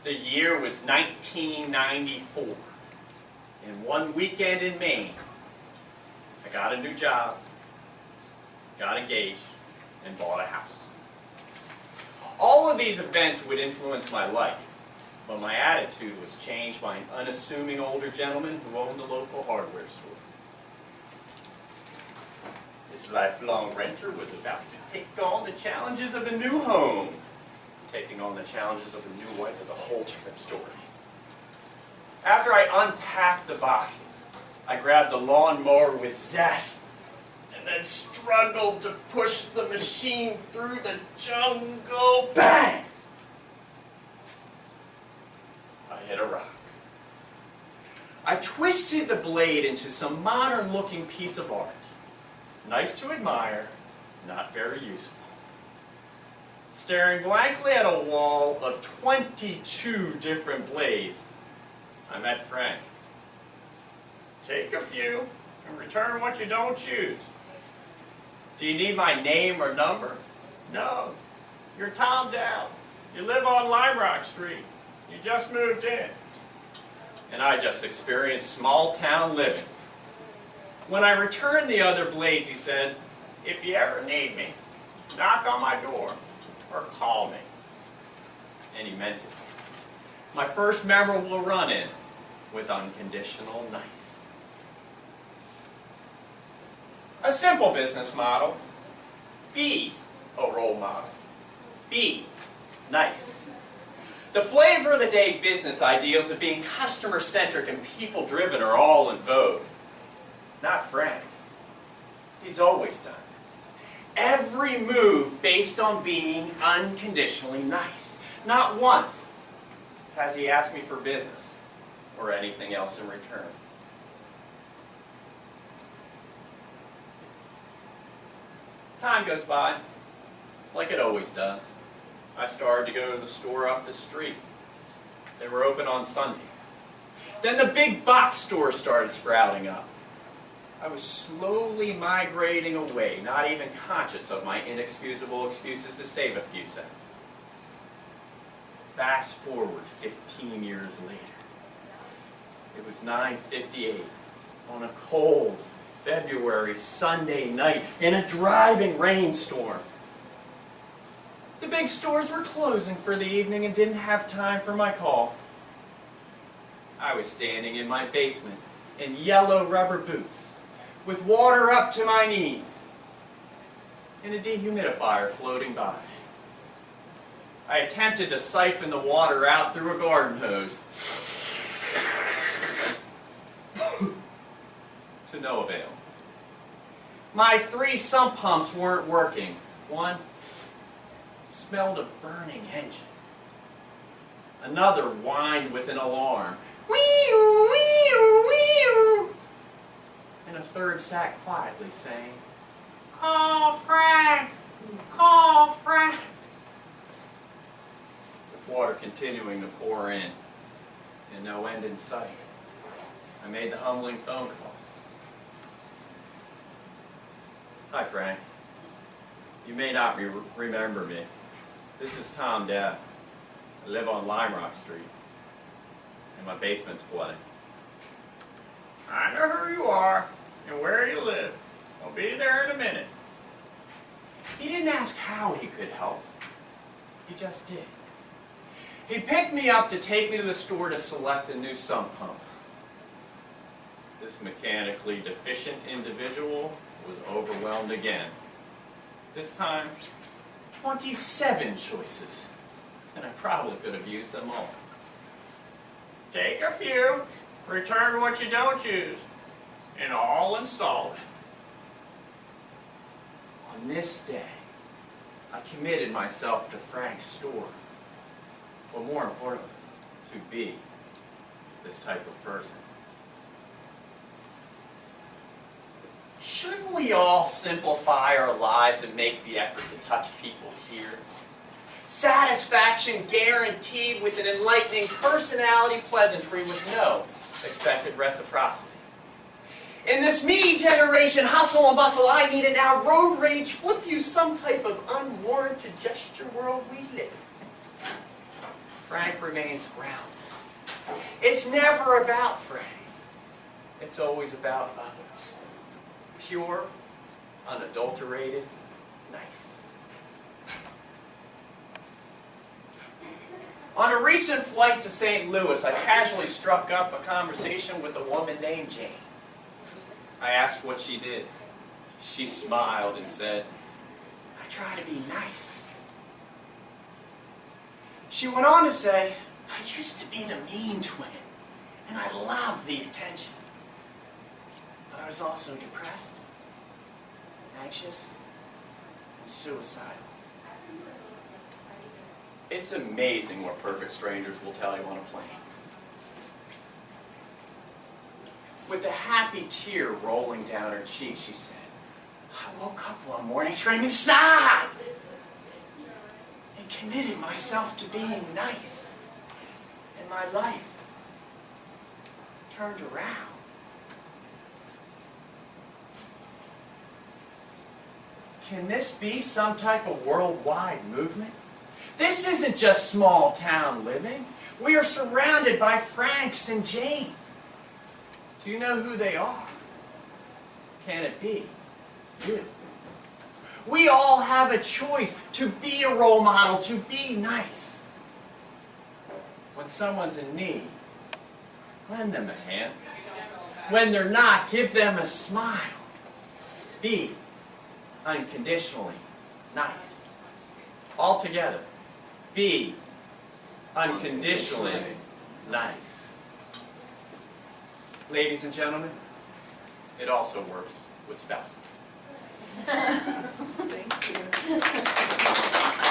The year was 1994. In one weekend in Maine, I got a new job, got engaged, and bought a house. All of these events would influence my life, but my attitude was changed by an unassuming older gentleman who owned a local hardware store. This lifelong renter was about to take on the challenges of a new home. Taking on the challenges of a new wife is a whole different story. After I unpacked the boxes, I grabbed the lawnmower with zest and then struggled to push the machine through the jungle. Bang! I hit a rock. I twisted the blade into some modern-looking piece of art. Nice to admire, not very useful. Staring blankly at a wall of 22 different blades, I met Frank. Take a few and return what you don't use. Do you need my name or number? No. You're Tom Dow. You live on Lime Rock Street. You just moved in. And I just experienced small-town living. When I returned the other blades, he said, "If you ever need me, knock on my door or call me." And he meant it. My first memorable run-in with Unconditional Nice. A simple business model. Be a role model. Be nice. The flavor of the day business ideals of being customer-centric and people-driven are all in vogue. Not Frank. He's always done this. Every move based on being unconditionally nice. Not once has he asked me for business or anything else in return. Time goes by, like it always does. I started to go to the store up the street. They were open on Sundays. Then the big box stores started sprouting up. I was slowly migrating away, not even conscious of my inexcusable excuses to save a few cents. Fast forward 15 years later. It was 9:58 on a cold February Sunday night in a driving rainstorm. The big stores were closing for the evening and didn't have time for my call. I was standing in my basement in yellow rubber boots, with water up to my knees, and a dehumidifier floating by. I attempted to siphon the water out through a garden hose. To no avail. My 3 sump pumps weren't working. One smelled a burning engine. Another whined with an alarm. Wee-oo, wee-oo, wee-oo. And a third sat quietly saying, "Call Frank! Call Frank!" With water continuing to pour in and no end in sight, I made the humbling phone call. "Hi, Frank. You may not remember me. This is Tom Dow. I live on Lime Rock Street, and my basement's flooding." "I know who you are and where you live. I'll be there in a minute." He didn't ask how he could help. He just did. He picked me up to take me to the store to select a new sump pump. This mechanically deficient individual was overwhelmed again. This time, 27 choices, and I probably could have used them all. "Take a few, return what you don't use, and I'll install it." On this day, I committed myself to Frank's store, but more importantly, to be this type of person. Shouldn't we all simplify our lives and make the effort to touch people here? Satisfaction guaranteed with an enlightening personality pleasantry with no expected reciprocity. In this me generation, hustle and bustle, I need it now, road rage, flip you some type of unwarranted gesture world we live in. Frank remains grounded. It's never about Frank. It's always about others. Pure, unadulterated, nice. On a recent flight to St. Louis, I casually struck up a conversation with a woman named Jane. I asked what she did. She smiled and said, "I try to be nice." She went on to say, "I used to be the mean twin, and I loved the attention. But I was also depressed, anxious, and suicidal." It's amazing what perfect strangers will tell you on a plane. With a happy tear rolling down her cheek, she said, "I woke up one morning screaming, 'Stop!' and committed myself to being nice. And my life turned around." Can this be some type of worldwide movement? This isn't just small town living. We are surrounded by Franks and Janes. Do you know who they are? Can it be you? We all have a choice to be a role model, to be nice. When someone's in need, lend them a hand. When they're not, give them a smile. Be unconditionally nice. All together, be unconditionally nice. Ladies and gentlemen, it also works with spouses. Thank you.